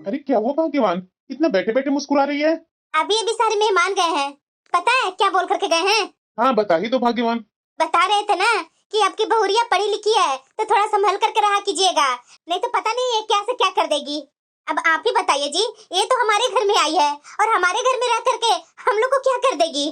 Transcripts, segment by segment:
अरे क्या हुआ भाग्यवान, इतना बैठे बैठे मुस्कुरा रही है? अभी अभी सारे मेहमान गए हैं। पता है क्या बोल करके गए हैं? हाँ बता ही तो भाग्यवान। बता रहे थे ना कि आपकी बहुरिया पढ़ी लिखी है तो थोड़ा संभल करके रहा कीजिएगा, नहीं तो पता नहीं ये क्या से क्या कर देगी। अब आप ही बताइए जी, ये तो हमारे घर में आई है और हमारे घर में रह करके हम लोग को क्या कर देगी।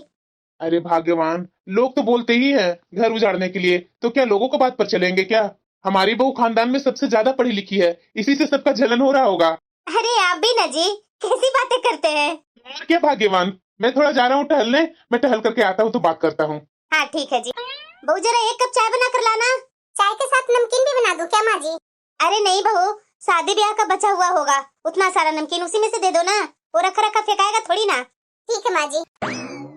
अरे भाग्यवान, लोग तो बोलते ही हैं घर उजाड़ने के लिए, तो क्या लोगों को बात पर चलेंगे क्या? हमारी बहू खानदान में सबसे ज्यादा पढ़ी लिखी है, इसी से सबका जलन हो रहा होगा। अरे आप भी ना जी, कैसी बातें करते हैं। और क्या भाग्यवान, मैं थोड़ा जा रहा हूँ टहलने, मैं टहल करके आता हूँ तो बात करता हूँ। हाँ ठीक है जी। बहू जरा एक कप चाय बना कर लाना। चाय के साथ नमकीन भी बना दूं क्या माँ जी? अरे नहीं बहू, शादी ब्याह का बचा हुआ होगा, उतना सारा नमकीन उसी में से दे दो ना, वो रखा रखा फेंकाएगा थोड़ी ना। ठीक है माँ जी।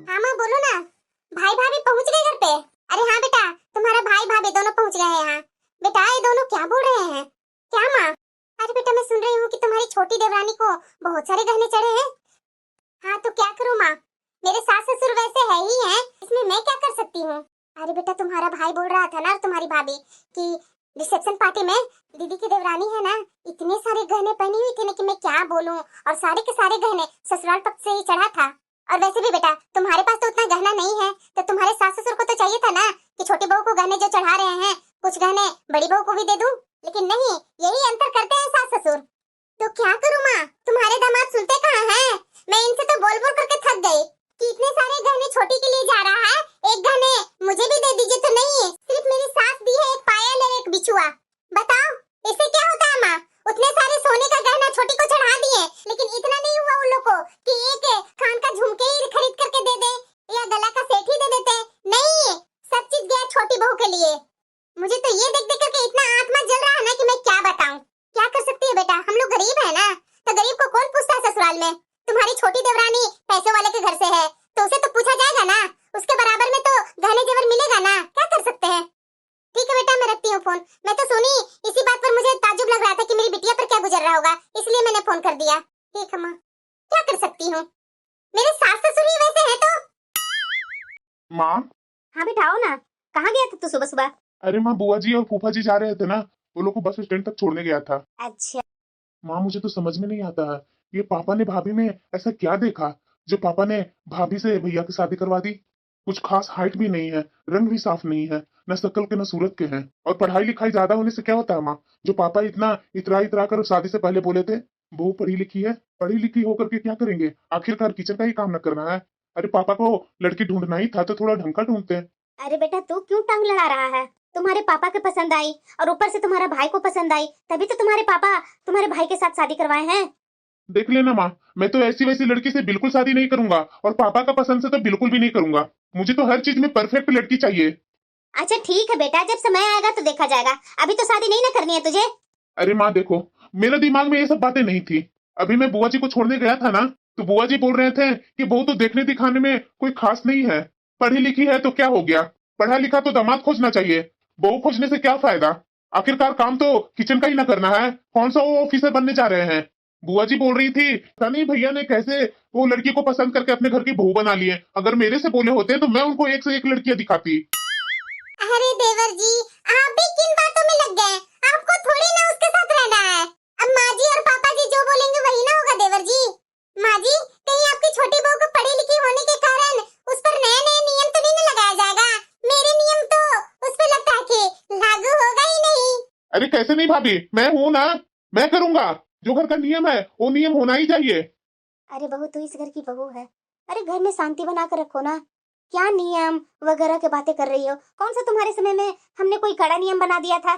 हाँ माँ बोलो ना। भाई भाभी पहुँच गए घर पे? अरे हाँ बेटा, तुम्हारा भाई भाभी दोनों पहुँच गए हैं यहाँ। बेटा ये दोनों क्या बोल रहे हैं? क्या माँ? अरे बेटा मैं सुन रही हूँ कि तुम्हारी छोटी देवरानी को बहुत सारे गहने चढ़े हैं। हाँ तो क्या करूँ माँ, मेरे सास ससुर वैसे है ही हैं, इसमें मैं क्या कर सकती हूँ। अरे बेटा तुम्हारा भाई बोल रहा था ना और तुम्हारी भाभी कि रिसेप्शन पार्टी में दीदी की देवरानी है ना, इतने सारे गहने पहनी हुई थी ना कि मैं क्या बोलूं, और सारे के सारे गहने ससुराल पक्ष से ही चढ़ा था। और वैसे भी बेटा तुम्हारे पास तो उतना गहना नहीं है, तो तुम्हारे सास ससुर को तो चाहिए था ना कि छोटी बहू को गहने जो चढ़ा रहे हैं कुछ गहने बड़ी बहू को भी दे दूं, लेकिन नहीं, यही अंतर करते हैं सास ससुर। तो क्या करूं माँ, तुम्हारे दामाद सुनते कहाँ हैं? मैं इनसे तो बोल बोल करके थक गई कि इतने सारे गहने छोटी के लिए जा रहा है, एक गहने मुझे भी दे दीजिए। तो नहीं, सिर्फ मेरी सास दी है एक पायल और एक बिछुआ। बताओ इससे क्या होता है माँ? उतने सारे सोने का गहना छोटी को चढ़ा दिए, लेकिन इतना नहीं हुआ उन लोग को कि एक कान का झुमके ही खरीद करके दे दे या गला का सेट ही दे देते। नहीं, सब चीज गया छोटी बहू के लिए। मुझे तो ये देख देख करके इतना आत्मा जल रहा है ना कि मैं क्या बताऊं। क्या कर सकती है बेटा, हम लोग गरीब है ना, तो गरीब को कौन पूछता है ससुराल में। तुम्हारी छोटी देवरानी पैसे वाले के घर से है तो उसे तो पूछा जाएगा ना, उसके बराबर में तो गहने जेवर मिलेगा ना, क्या कर सकते हैं। ठीक है बेटा मैं रखती हूँ फोन। मैं तो सुनी इसी बात पर मुझे ताज्जुब लग रहा था कि मेरी बिटिया पर क्या गुजर रहा होगा, इसलिए मैंने फोन कर दिया। ठीक है माँ, क्या कर सकती हूँ, मेरे सास ससुर ही वैसे हैं तो। माँ। हाँ बेटा आओ ना, कहाँ गया था तू सुबह सुबह? अरे माँ, बुआ जी और फूफा जी जा रहे थे ना, वो लोग को बस स्टैंड तक छोड़ने गया था। अच्छा। माँ मुझे तो समझ में नहीं आता है, ये पापा ने भाभी में ऐसा क्या देखा जो पापा ने भाभी से भैया की शादी करवा दी। कुछ खास हाइट भी नहीं है, रंग भी साफ नहीं है, न शक्ल के न सूरत के हैं, और पढ़ाई लिखाई ज्यादा होने से क्या होता है माँ? जो पापा इतना इतरा इतरा कर शादी से पहले बोले थे, बहू पढ़ी लिखी है, पढ़ी लिखी होकर के क्या करेंगे, आखिरकार किचन का ही काम न करना है। अरे पापा को लड़की ढूंढना ही था तो थोड़ा ढंग का ढूंढते हैं। अरे बेटा तू क्यों टांग लड़ा रहा है? तुम्हारे पापा के पसंद आई और ऊपर से तुम्हारा भाई को पसंद आई, तभी तो तुम्हारे पापा तुम्हारे भाई के साथ शादी करवाए हैं। देख लेना माँ, मैं तो ऐसी वैसी लड़की से बिल्कुल शादी नहीं करूंगा, और पापा का पसंद से तो बिल्कुल भी नहीं करूंगा। मुझे तो हर चीज में परफेक्ट लड़की चाहिए। अच्छा ठीक है बेटा, जब समय आएगा तो देखा जाएगा, अभी तो शादी नहीं ना करनी है तुझे। अरे माँ देखो, मेरे दिमाग में ये सब बातें नहीं थी। अभी मैं बुआ जी को छोड़ने गया था ना, तो बुआ जी बोल रहे थे कि बहू तो देखने दिखाने में कोई खास नहीं है, पढ़ी लिखी है तो क्या हो गया, पढ़ा लिखा तो दामाद खोजना चाहिए, बहू खोजने से क्या फायदा। आखिरकार काम तो किचन का ही ना करना है, कौन सा वो ऑफिसर बनने जा रहे हैं। बुआ जी बोल रही थी पता नहीं भैया ने कैसे वो लड़की को पसंद करके अपने घर की बहू बना लिए, अगर मेरे से बोले होते तो मैं उनको एक से एक लड़कियां दिखाती। अरे देवर जी, आप भी किन बातों में लग गए? आपको थोड़ी ना उसके साथ रहना है। अब माँ जी और पापा जी जो बोलेंगे वही ना होगा देवर जी। माँ जी, कहीं आपकी छोटी बहू को पढ़ी लिखी होने के कारण उस पर नए नए नियम तो नहीं ना लगाया जाएगा? मेरे नियम तो उस पर लगता है कि लागू होगा ही नहीं। अरे कैसे नहीं भाभी, मैं हूं ना, मैं करूंगा, जो घर का नियम है वो नियम होना ही चाहिए। अरे बहू तू इस घर की बहू है, अरे घर में शांति बना कर रखो ना। क्या नियम वगैरह की बातें कर रही हो? कौन सा तुम्हारे समय में हमने कोई कड़ा नियम बना दिया था?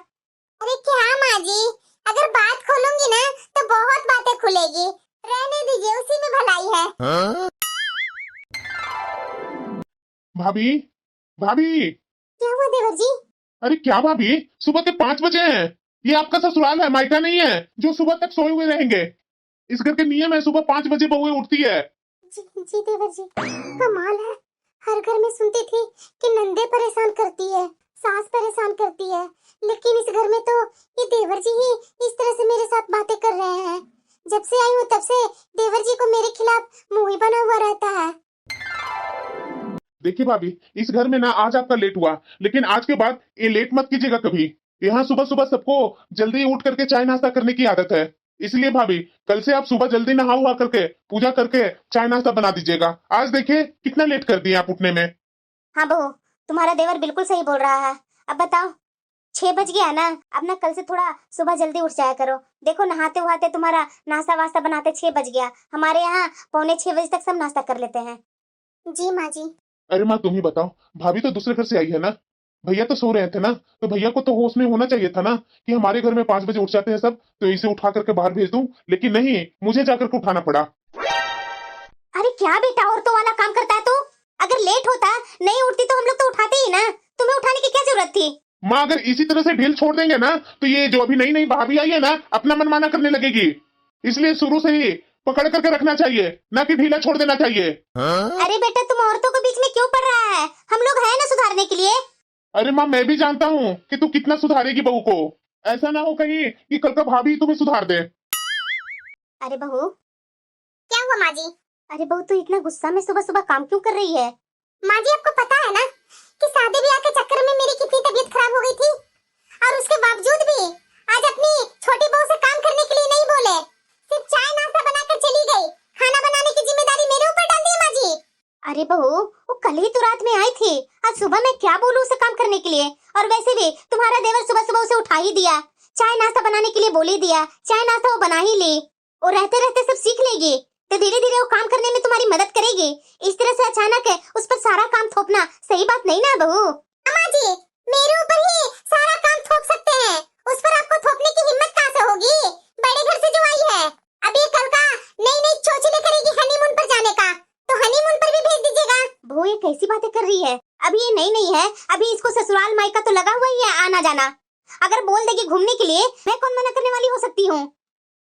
अरे क्या माँ जी, अगर बात खोलूंगी ना तो बहुत बातें खुलेगी, रहने दीजिए, उसी में भलाई है। हाँ? भाभी, भाभी। क्या हुआ देवर जी? अरे क्या भाभी, सुबह के 5 बजे हैं, ये आपका ससुराल है, मायका नहीं है जो सुबह तक सोए हुए रहेंगे। इस घर के नियम है, सुबह 5 बजे बहुएं उठती है। जी देवर जी, कमाल है, हर घर में सुनती थी कि नंदे परेशान करती है, सास परेशान करती है, लेकिन इस घर में तो ये देवर जी ही इस तरह से मेरे साथ बातें कर रहे हैं। जब से आई हूँ तब से देवर जी को मेरे खिलाफ मुंह ही बना हुआ रहता है। देखिए भाभी, इस घर में ना आज आपका लेट हुआ, लेकिन आज के बाद ये लेट मत कीजिएगा कभी। यहाँ सुबह सुबह सबको जल्दी उठ करके चाय नाश्ता करने की आदत है। इसलिए भाभी कल से आप सुबह जल्दी नहा हुआ करके पूजा करके चाय नाश्ता बना दीजिएगा। आज देखिए कितना लेट कर दिए आप उठने में। हाँ बहू, तुम्हारा देवर बिल्कुल सही बोल रहा है। अब बताओ, 6 बज गया ना, अब ना कल से थोड़ा सुबह जल्दी उठ जाया करो। देखो नहाते वहाते तुम्हारा नाश्ता वास्ता बनाते 6 बज गया। हमारे यहाँ 5:45 तक सब नाश्ता कर लेते हैं। जी माँ जी। अरे माँ तुम ही बताओ, भाभी तो दूसरे घर से आई है ना, भैया तो सो रहे थे ना, तो भैया को तो होश में होना चाहिए था ना कि हमारे घर में 5 बजे उठ जाते हैं सब, तो इसे उठा करके बाहर भेज दूं, लेकिन नहीं, मुझे जाकर के उठाना पड़ा। अरे क्या बेटा औरतों वाला काम करता है तू? अगर लेट होता नहीं उठती तो हम लोग तो उठाते ही ना, तुम्हें उठाने की क्या जरूरत थी? माँ अगर इसी तरह से ढील छोड़ देंगे ना तो ये जो अभी नई नई भाभी आई है ना अपना मनमाना करने लगेगी, इसलिए शुरू से ही पकड़ करके रखना चाहिए, ना कि ढीला छोड़ देना चाहिए। अरे बेटा तुम औरतों को बीच में क्यों पड़ रहा है? हम लोग हैं ना सुधारने के लिए। अरे माँ मैं भी जानता हूँ कि तू कितना सुधारेगी बहू को, ऐसा ना हो कहीं कि कल का भाभी तुम्हें सुधार दे। अरे बहू, क्या हुआ माँ जी? अरे बहू तू इतना गुस्सा में सुबह सुबह काम क्यों कर रही है? माँ जी आपको पता है ना कि शादी ब्याह के चक्कर में मेरी कितनी तबीयत खराब हो गई थी, और उसके बावजूद भी आज अपनी छोटी बहू से काम करने के लिए नहीं बोले, सिर्फ चाय नाश्ता बनाकर चली गई। खाना बनाने की जिम्मेदारी मेरे ऊपर डाल दी माँ जी। अरे बहू वो कल ही तो रात में आई थी, आज सुबह मैं क्या बोलूं उसे काम करने के लिए? और वैसे भी तुम्हारा देवर सुबह सुबह उसे उठा ही दिया, चाय नाश्ता बनाने के लिए बोल ही दिया, चाय नाश्ता वो बना ही ली, और रहते रहते सब सीख लेगी, तो धीरे धीरे वो काम करने में तुम्हारी मदद करेगी। इस तरह से अचानक उस पर सारा काम थोपना सही बात नहीं ना बहू। अम्मा जी मेरे ऊपर ही सारा काम थोप सकते हैं, उस पर आपको थोपने की हिम्मत कहाँ से होगी? बड़े घर से जो आई है, अभी कल का नई नई चोचले करेगी हनीमून पर जाने का, तो हनीमून पर भी भेज दीजिएगा। बहू ये कैसी बातें कर रही है? अभी ये नई नहीं है, अभी इसको ससुराल मायका तो लगा हुआ ही है आना जाना। अगर बोल देगी घूमने के लिए, मैं कौन मना करने वाली हो सकती हूँ?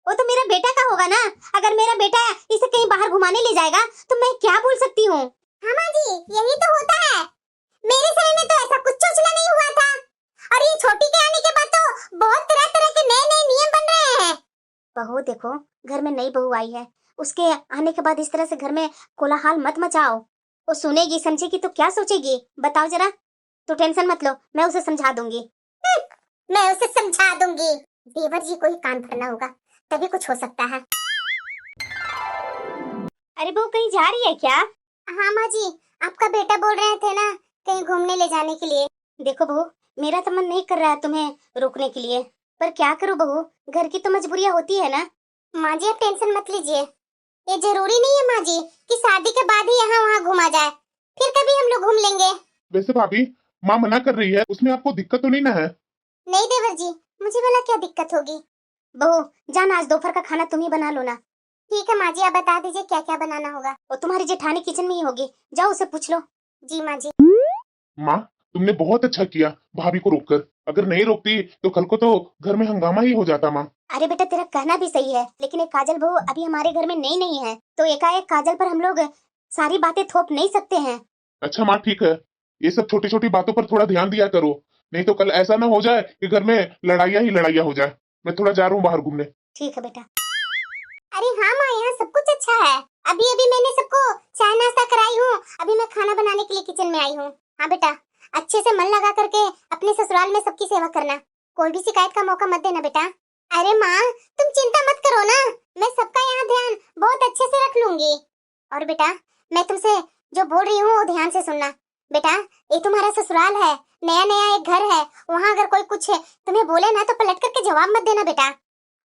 वो तो मेरा बेटा का होगा ना, अगर मेरा बेटा इसे कहीं बाहर घुमाने ले जाएगा तो मैं क्या बोल सकती हूँ? हाँ माँ जी यही तो होता है, मेरे समय में तो ऐसा कुछ चोचला नहीं हुआ था, और ये छोटी के आने के बाद तो बहुत तरह तरह के नए नए नियम बन रहे हैं। बहू देखो घर में नई बहू आई है, उसके आने के बाद इस तरह से घर में कोलाहल मत मचाओ, वो सुनेगी समझेगी तो क्या सोचेगी बताओ जरा। तो टेंशन मत लो, मैं उसे समझा दूंगी। मैं उसे समझा दूंगी, देवर जी को ही कान भरना होगा तभी कुछ हो सकता है। अरे बहू कहीं जा रही है क्या? हाँ माँ जी आपका बेटा बोल रहे थे ना कहीं घूमने ले जाने के लिए। देखो बहू मेरा तो मन नहीं कर रहा है तुम्हें रोकने के लिए, पर क्या करूं बहू, घर की तो मजबूरियां होती है ना। माँ जी आप टेंशन मत लीजिए, ये जरूरी नहीं है माँ जी कि शादी के बाद ही यहाँ वहाँ घुमा जाए, फिर कभी हम लोग घूम लेंगे। वैसे भाभी माँ मना कर रही है, उसमें आपको दिक्कत तो नहीं ना है? नहीं देवर जी मुझे भला क्या दिक्कत होगी। बहू जान आज दोपहर का खाना तुम ही बना लो ना। ठीक है माँ जी आप बता दीजिए क्या क्या बनाना होगा, और तुम्हारी जेठानी किचन में ही होगी, जाओ उसे पूछ लो। जी माँ जी। माँ तुमने बहुत अच्छा किया भाभी को रोककर, अगर नहीं रोकती तो कल को तो घर में हंगामा ही हो जाता माँ। अरे बेटा तेरा कहना भी सही है, लेकिन एक काजल बहू अभी हमारे घर में नई नहीं है, तो एकाएक काजल पर हम लोग सारी बातें थोप नहीं सकते हैं। अच्छा माँ ठीक है, ये सब छोटी छोटी बातों पर थोड़ा ध्यान दिया करो, नहीं तो कल ऐसा ना हो जाए कि घर में लड़ाइयाँ ही लड़ाइयाँ हो जाए। मैं थोड़ा जा रहा हूँ बाहर घूमने। ठीक है बेटा। अरे हाँ माँ यहाँ सब कुछ अच्छा है, अभी अभी मैंने सबको चाय नाश्ता कराई हूँ, अभी मैं खाना बनाने के लिए किचन में आई हूँ। हाँ बेटा अच्छे से मन लगा करके अपने ससुराल में सबकी सेवा करना, कोई भी शिकायत का मौका मत देना बेटा। अरे माँ तुम चिंता मत करो ना, मैं सबका यहाँ ध्यान बहुत अच्छे से रख लूंगी। और बेटा मैं तुमसे जो बोल रही हूँ वो ध्यान से सुनना। बेटा ये तुम्हारा ससुराल है, नया नया एक घर है, वहाँ अगर कोई कुछ तुम्हें बोले ना तो पलट करके जवाब मत देना बेटा,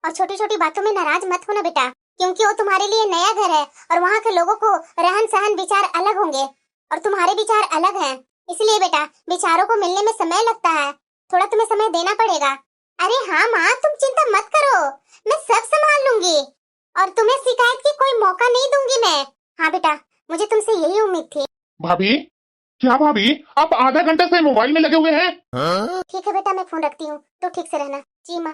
और छोटी छोटी बातों में नाराज मत होना बेटा, क्योंकि वो तुम्हारे लिए नया घर है और वहाँ के लोगों को रहन सहन विचार अलग होंगे और तुम्हारे विचार अलग हैं, इसलिए बेटा विचारों को मिलने में समय लगता है, थोड़ा तुम्हें समय देना पड़ेगा। अरे हाँ माँ तुम चिंता मत करो, मैं सब संभाल लूंगी और तुम्हें शिकायत की कोई मौका नहीं दूंगी मैं। हाँ बेटा मुझे तुमसे यही उम्मीद थी। भाभी क्या भाभी आप आधा घंटा से मोबाइल में लगे हुए हैं? ठीक है बेटा मैं फोन रखती हूँ, तो ठीक से रहना। जी माँ।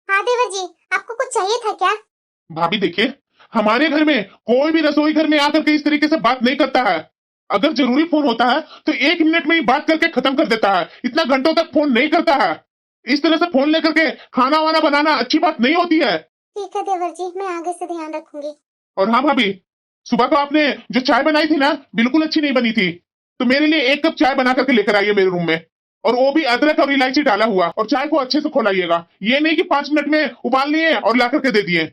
हाँ देवर जी आपको कुछ चाहिए था क्या? भाभी देखिए हमारे घर में कोई भी रसोई घर में आकर के इस तरीके से बात नहीं करता है, अगर जरूरी फोन होता है तो 1 मिनट में ही बात करके खत्म कर देता है, इतना घंटों तक फोन नहीं करता है। इस तरह से फोन लेकर के खाना वाना बनाना अच्छी बात नहीं होती है। ठीक है देवर जी मैं आगे से ध्यान रखूंगी। और हाँ भाभी सुबह को आपने जो चाय बनाई थी ना बिल्कुल अच्छी नहीं बनी थी, तो मेरे लिए 1 कप चाय बना करके लेकर आइए मेरे रूम में। और वो भी अदरक और इलायची डाला हुआ, और चाय को अच्छे से खौलाइएगा, ये नहीं कि 5 मिनट में उबाल लिए और ला करके दे दिए।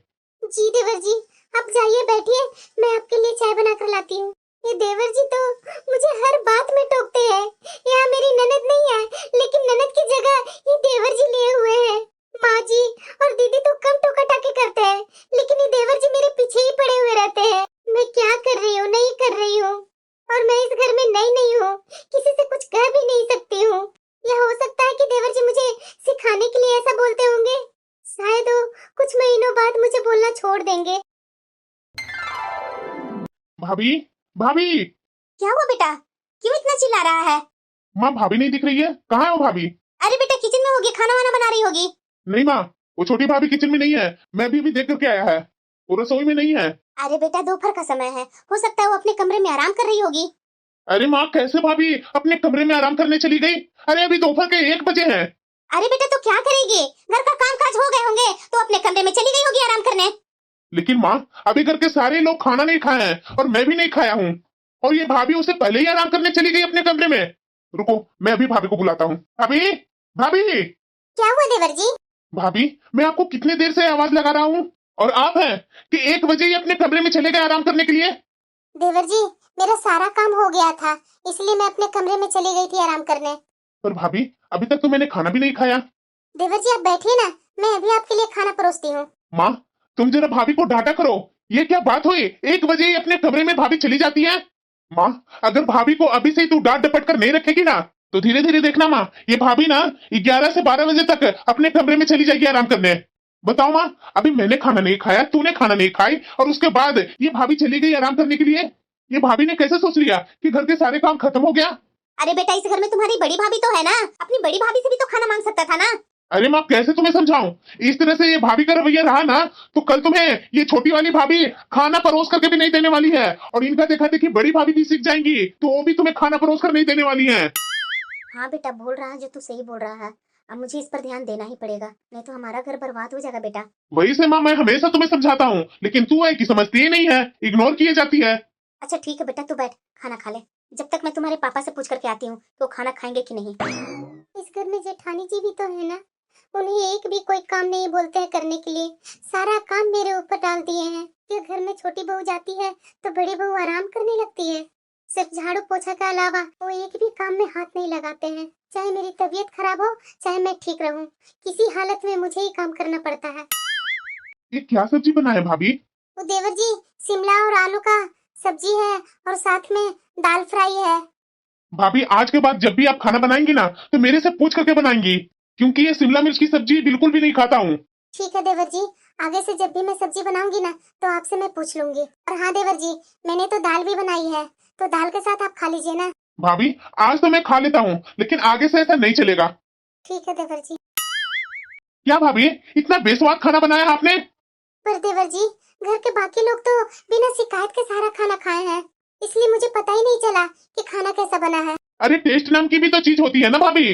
जी देवर जी, आप जाइए बैठिए, मैं आपके लिए चाय बना कर लाती हूँ। ये देवर जी तो मुझे हर बात में टोकते हैं। यहाँ मेरी ननद नहीं है, लेकिन ननद की जगह ये देवर जी लिए हुए हैं। माँ जी और दीदी तो कम टोका टाकी करते हैं, लेकिन ये देवर जी मेरे पीछे ही पड़े हुए रहते हैं। मैं क्या कर रही हूँ, नहीं कर रही हूँ, और मैं इस घर में नई नहीं हूँ, किसी से कुछ कह भी नहीं सकती हूँ। यह हो सकता है कि देवर जी मुझे सिखाने के लिए ऐसा बोलते होंगे। शायद वो कुछ महीनों बाद मुझे बोलना छोड़ देंगे। भाभी, भाभी। क्या हुआ बेटा, क्यों इतना चिल्ला रहा है? माँ भाभी नहीं दिख रही है, कहाँ है वो भाभी? अरे बेटा किचन में होगी, खाना वाना बना रही होगी। नहीं माँ, वो छोटी भाभी किचन में नहीं है, मैं भी देख करके आया है, वो रसोई में नहीं है। अरे बेटा दोपहर का समय है, हो सकता है वो अपने कमरे में आराम कर रही होगी। अरे माँ, कैसे भाभी अपने कमरे में आराम करने चली गई? अरे अभी दोपहर के 1 बजे हैं। अरे बेटा तो क्या करेगी, घर का काम काज हो गए होंगे तो अपने कमरे में चली गई होगी आराम करने। लेकिन माँ, अभी घर के सारे लोग खाना नहीं खाए हैं और मैं भी नहीं खाया हूँ, और ये भाभी उससे पहले ही आराम करने चली गई अपने कमरे में। रुको, मैं अभी भाभी को बुलाता हूँ। भाभी, भाभी। क्या हुआ देवर जी? भाभी, मैं आपको कितने देर से आवाज लगा रहा हूँ, और आप हैं कि 1 बजे ही अपने कमरे में चले गए आराम करने के लिए। देवर जी मेरा सारा काम हो गया था, इसलिए मैं अपने कमरे में चली गई थी आराम करने। पर भाभी, अभी तक तो मैंने खाना भी नहीं खाया। देवर जी आप बैठिए ना, मैं अभी आपके लिए खाना परोसती हूँ। माँ, तुम जरा भाभी को डांटा करो, ये क्या बात हुई? 1 बजे ही अपने कमरे में भाभी चली जाती है। माँ, अगर भाभी को अभी से ही तू डांट डपट कर नहीं रखेगी ना, तो धीरे धीरे देखना माँ, ये भाभी ना 11 से 12 बजे तक अपने कमरे में चली जाएगी आराम करने। बताओ माँ, अभी मैंने खाना नहीं खाया, तूने खाना नहीं खाई, और उसके बाद ये भाभी चली गई आराम करने के लिए। ये भाभी ने कैसे सोच लिया कि घर के सारे काम खत्म हो गया? अरे बेटा इस घर में तुम्हारी बड़ी भाभी तो है ना, अपनी बड़ी भाभी से भी तो खाना मांग सकता था ना। अरे माँ, कैसे तुम्हें समझाऊं? इस तरह से ये भाभी का रवैया रहा ना, तो कल तुम्हें ये छोटी वाली भाभी खाना परोस करके भी नहीं देने वाली है, और इनका देखा देखी बड़ी भाभी भी सीख जाएंगी, तो वो भी तुम्हें खाना परोस कर नहीं देने वाली है। हाँ बेटा बोल रहा है जो तू सही बोल रहा है, अब मुझे इस पर ध्यान देना ही पड़ेगा, नहीं तो हमारा घर बर्बाद हो जाएगा बेटा। वही से माँ, मैं हमेशा तुम्हें समझाता हूँ, लेकिन तू है कि समझती ही नहीं है, इग्नोर किए जाती है। अच्छा ठीक है बेटा तू बैठ, खाना खा ले, जब तक मैं तुम्हारे पापा से पूछ करके आती हूँ तो खाना खाएंगे कि नहीं। इस घर में जेठानी जी भी तो है ना, उन्हें एक भी कोई काम नहीं बोलते हैं करने के लिए, सारा काम मेरे ऊपर डाल दिए हैं। कि घर में छोटी बहू जाती है तो बड़ी बहू आराम करने लगती है, सिर्फ झाड़ू पोछा के अलावा वो एक भी काम में हाथ नहीं लगाते हैं। चाहे मेरी तबीयत खराब हो चाहे मैं ठीक रहूं, किसी हालत में मुझे ही काम करना पड़ता है। ये क्या सब्जी बनाए भाभी? वो देवर जी शिमला और आलू का सब्जी है, और साथ में दाल फ्राई है। भाभी, आज के बाद जब भी आप खाना बनाएंगी ना, तो मेरे से पूछ करके बनाएंगी, क्योंकि ये शिमला मिर्च की सब्जी बिल्कुल भी नहीं खाता हूँ। ठीक है देवर जी, आगे से जब भी मैं सब्जी बनाऊंगी ना तो आपसे मैं पूछ लूंगी। और हाँ देवर जी, मैंने तो दाल भी बनाई है, तो दाल के साथ आप खा लीजिए ना। भाभी, आज तो मैं खा लेता हूँ, लेकिन आगे से ऐसा नहीं चलेगा। ठीक है देवर जी। क्या भाभी, इतना बेस्वाद खाना बनाया आपने? पर देवर जी घर के बाकी लोग तो बिना शिकायत के सारा खाना खाए हैं, इसलिए मुझे पता ही नहीं चला कि खाना कैसा बना है। अरे टेस्ट नाम की भी तो चीज होती है ना भाभी,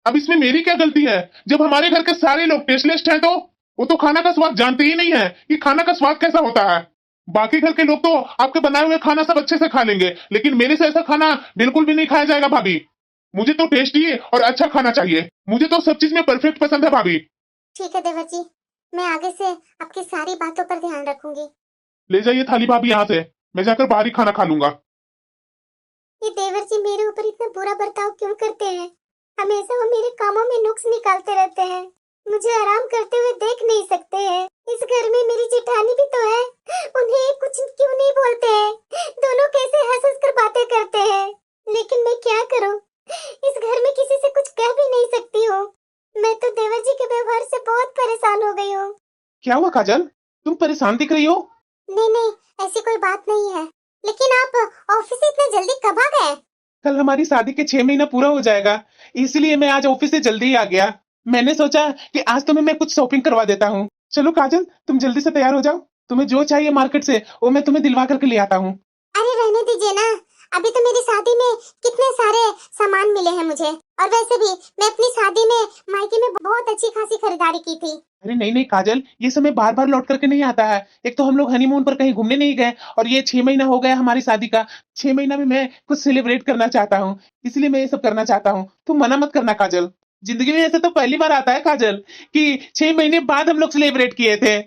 अब इसमें मेरी क्या गलती है? जब हमारे घर के सारे लोग टेस्टलेस हैं, तो वो तो खाना का स्वाद जानते ही नहीं है कि खाना का स्वाद कैसा होता है। बाकी घर के लोग तो आपके बनाए हुए खाना सब अच्छे से खा लेंगे, लेकिन मेरे से ऐसा खाना बिल्कुल भी नहीं खाया जाएगा भाभी। मुझे तो टेस्टी और अच्छा खाना चाहिए, मुझे तो सब चीज में परफेक्ट पसंद है भाभी। ठीक है देवर जी, मैं आगे से आपकी सारी बातों पर ध्यान रखूंगी। ले जाइए थाली भाभी यहाँ से, मैं जाकर बाहर ही खाना खा लूंगा। ये देवर जी मेरे ऊपर इतना बुरा बर्ताव क्यों करते हैं? हमेशा वो मेरे कामों में नुक्स निकालते रहते हैं, मुझे आराम करते हुए देख नहीं सकते हैं। इस घर में मेरी जेठानी भी तो है, उन्हें कुछ क्यों नहीं बोलते हैं? दोनों कैसे हंस हंस कर बातें करते हैं, लेकिन मैं क्या करूं, इस घर में किसी से कुछ कह भी नहीं सकती हूँ। मैं तो देवर जी के व्यवहार से बहुत परेशान हो गई हूँ। क्या हुआ काजल, तुम परेशान दिख रही हो? नहीं नहीं, ऐसी कोई बात नहीं है, लेकिन आप ऑफिस से इतना जल्दी कब आ गए? कल हमारी शादी के 6 महीना पूरा हो जाएगा, इसलिए मैं आज ऑफिस से जल्दी ही आ गया। मैंने सोचा कि आज तुम्हें मैं कुछ शॉपिंग करवा देता हूँ। चलो काजल, तुम जल्दी से तैयार हो जाओ, तुम्हें जो चाहिए मार्केट से वो मैं तुम्हें दिलवा करके ले आता हूँ। अरे रहने दीजिए ना, अभी तो मेरी शादी में कितने सारे सामान मिले हैं मुझे, और वैसे भी मैं अपनी शादी में मायके में बहुत अच्छी खासी खरीदारी की थी। अरे नहीं नहीं काजल, ये समय बार बार लौट करके नहीं आता है। एक तो हम लोग हनीमून पर कहीं घूमने नहीं गए, और ये 6 महीना हो गया हमारी शादी का। 6 महीना में मैं कुछ सेलिब्रेट करना चाहता हूँ, इसलिए मैं ये सब करना चाहता हूँ। तुम मना मत करना काजल। जिंदगी में ऐसा तो पहली बार आता है काजल कि 6 महीने बाद हम लोग सेलिब्रेट किए थे।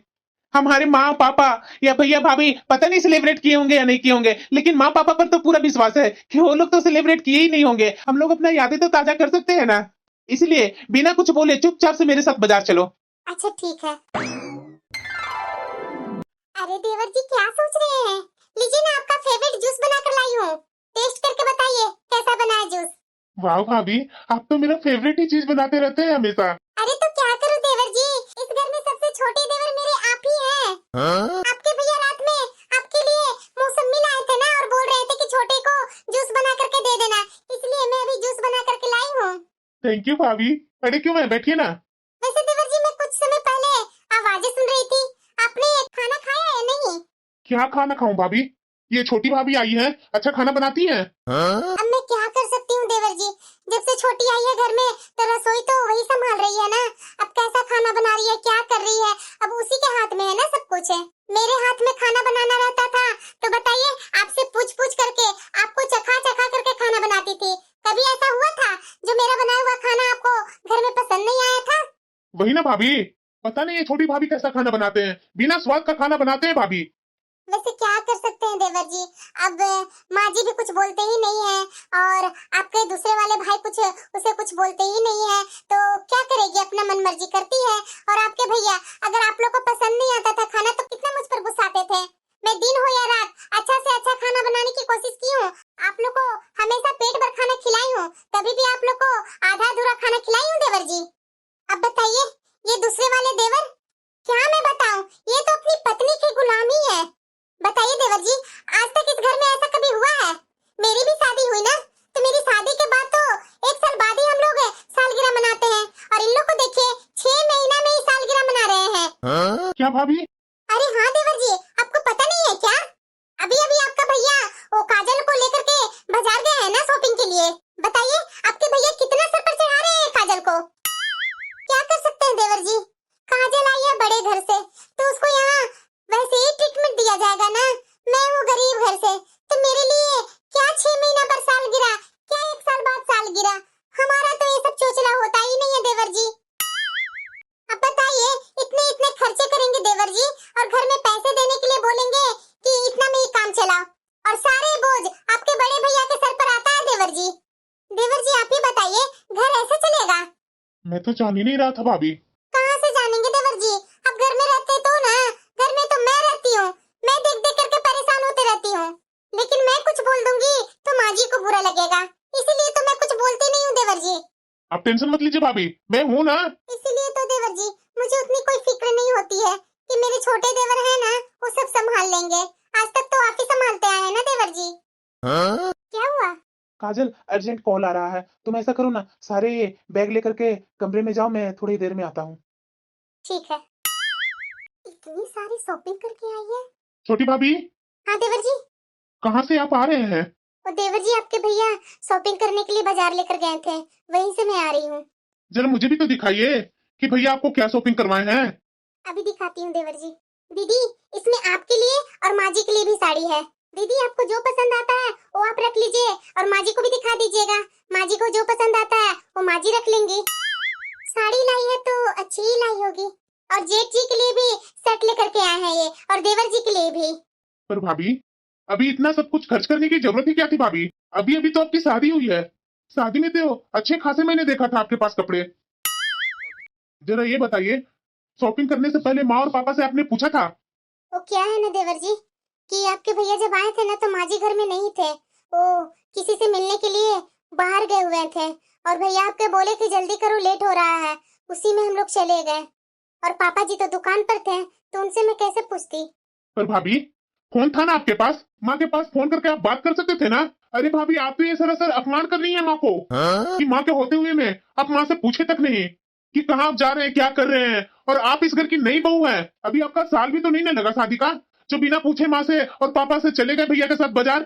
हमारे माँ पापा या भैया भाभी पता नहीं सेलिब्रेट किए होंगे या नहीं किए होंगे, लेकिन माँ पापा पर तो पूरा विश्वास है कि वो लोग तो सेलिब्रेट किए ही नहीं होंगे। हम लोग अपना यादें तो ताजा कर सकते हैं ना। इसलिए बिना कुछ बोले चुपचाप से मेरे साथ बाजार चलो। अच्छा ठीक है। अरे देवर जी क्या सोच रहे हैं? लीजिए ना, आपका फेवरेट जूस बनाकर लाई हूँ। टेस्ट करके बताइए कैसा बना है जूस। वाह भाभी, आप तो मेरा फेवरेट ही चीज बनाते रहते हैं हमेशा। अरे तो क्या करूं देवर जी, इस घर में सबसे छोटे देवर मेरे आप ही हैं। आपके भैया रात में आपके लिए मौसमी लाए थे ना, और बोल रहे थे कि छोटे को जूस बना करके दे देना, इसलिए मैं अभी जूस बना करके लाई हूँ। थैंक यू भाभी। अरे क्यों है, बैठिए ना। वैसे देवर जी मैं कुछ समय पहले आवाजें सुन रही थी, आपने खाना खाया या नहीं? क्या खाना खाऊं भाभी? ये छोटी भाभी आई है, अच्छा खाना बनाती है। अब मैं क्या कर सकती हूँ देवर जी, जब से छोटी आई है घर में तो रसोई तो वही संभाल रही है ना। अब कैसा खाना बना रही है, क्या कर रही है, अब उसी के हाथ में है ना सब कुछ है। मेरे हाथ में खाना बनाना रहता था तो बताइए, आपसे पूछ पूछ करके आपको चखा चखा करके खाना बनाती थी। कभी ऐसा हुआ था जो मेरा बनाया हुआ खाना आपको घर में पसंद नहीं आया था? वही ना भाभी, पता नहीं ये छोटी भाभी कैसा खाना बनाते हैं, बिना स्वाद का खाना बनाते हैं भाभी। वैसे क्या कर सकते हैं देवर जी, अब माँ जी भी कुछ बोलते ही नहीं है, और आपके दूसरे वाले भाई कुछ उसे कुछ बोलते ही नहीं है, तो क्या करेगी, अपना मन मर्जी करती है। और आपके भैया, अगर आप लोग को पसंद नहीं आता था खाना तो कितना मुझ पर गुस्साते थे। मैं दिन हो या रात अच्छा से अच्छा खाना बनाने की कोशिश की हूँ, आप लोग को हमेशा पेट भर खाना खिलाई हूँ, कभी भी आप लोग को आधा अधूरा खाना खिलाई हूँ देवर जी। अब बताइए, ये दूसरे वाले देवर, क्या मैं बताऊं, ये तो अपनी पत्नी की गुलामी है। बताइए देवर जी, आज तक इस घर में ऐसा कभी हुआ है? मेरी भी शादी हुई ना, तो मेरी शादी के बाद तो 1 साल बाद ही हम लोग सालगिरह मनाते हैं, और इन लोग को देखिए 6 महीना में ही सालगिरह मना रहे हैं। क्या भाभी? अरे हाँ देवर जी, आपको पता नहीं है क्या? अभी अभी आपका भैया वो काजल को लेकर के बाजार गए हैं ना शॉपिंग के लिए। बताइए आपके भैया कितना सर पर चढ़ा रहे हैं काजल को। क्या कर सकते हैं देवर जी, काजल आई है बड़े घर से तो उसको यहाँ वैसे ही ट्रीटमेंट दिया जाएगा ना। मैं हूँ गरीब घर से, तो मेरे लिए क्या 6 महीना पर सालगिरह, क्या 1 साल बाद सालगिरह, हमारा तो ये सब चोचला होता ही नहीं है देवर जी। अब बताइए, इतने इतने खर्चे करेंगे देवर जी, और घर में पैसे देने के लिए बोलेंगे कि इतना में ही काम चलाओ, और सारे बोझ आपके बड़े भैया के सर पर आता है देवर जी। देवर जी आप ही बताइए, घर ऐसे चलेगा? मैं तो जान ही नहीं रहा था भाभी। कहाँ से जानेंगे देवर जी, अब घर में रहते तो ना, घर में तो मैं रहती हूँ, मैं देख देख करके परेशान होते रहती हूँ, लेकिन मैं कुछ बोल दूंगी तो माँ जी को बुरा लगेगा, इसीलिए तो मैं कुछ बोलती नहीं हूँ देवर जी। आप टेंशन मत लीजिए भाभी, मैं हूँ ना। इसीलिए तो देवर जी मुझे उतनी कोई फिक्र नहीं होती है कि मेरे छोटे देवर है ना, वो सब संभाल लेंगे। आज तक तो आप ही संभालते आए हैं ना देवर जी। क्या हुआ? काजल अर्जेंट कॉल आ रहा है, तुम ऐसा करो ना, सारे बैग लेकर के कमरे में जाओ, मैं थोड़ी देर में आता हूँ। ठीक है। इतनी सारी शॉपिंग करके आई है। छोटी भाभी, हाँ देवर जी। कहाँ से आप आ रहे हैं? और देवर जी आपके भैया शॉपिंग करने के लिए बाजार लेकर गए थे, वहीं से मैं आ रही हूँ। जरा मुझे भी तो दिखाइए कि भैया आपको क्या शॉपिंग करवाए हैं। अभी दिखाती हूँ देवर जी। दीदी, इसमें आपके लिए और माँ जी के लिए भी साड़ी है। दीदी आपको जो पसंद आता है वो आप रख लीजिए, और माँ जी को भी दिखा दीजिएगा। माँ जी को जो पसंद आता है वो माँ जी रख लेंगी। साड़ी लाई है तो अच्छी ही लाई होगी, और जेठ जी के लिए भी सेट लेकर के आए हैं ये, और देवर जी के लिए भी। पर भाभी, अभी इतना सब कुछ खर्च करने की जरूरत ही क्या थी भाभी? अभी अभी तो आपकी शादी हुई है, शादी में तो अच्छे खासे मैंने देखा था आपके पास कपड़े। जरा ये बताइए, शॉपिंग करने से पहले माँ और पापा से आपने पूछा था? वो क्या है ना देवर जी कि आपके भैया जब आए थे ना तो माँ जी घर में नहीं थे, वो किसी से मिलने के लिए बाहर गए हुए थे, और भैया आपके बोले कि जल्दी करो लेट हो रहा है, उसी में हम लोग चले गए, और पापा जी तो दुकान पर थे तो उनसे मैं कैसे पूछती। पर भाभी, फोन था ना आपके पास, माँ के पास फोन करके आप बात कर सकते थे ना। अरे भाभी, आप तो ये सरासर अपमान कर रही हैं माँ को। कि माँ के होते हुए में आप माँ से पूछे तक नहीं कि कहाँ आप जा रहे हैं, क्या कर रहे हैं, और आप इस घर की नई बहू हैं। अभी आपका साल भी तो नहीं ना लगा शादी का, जो बिना पूछे माँ से और पापा से चले गए भैया के साथ बाजार।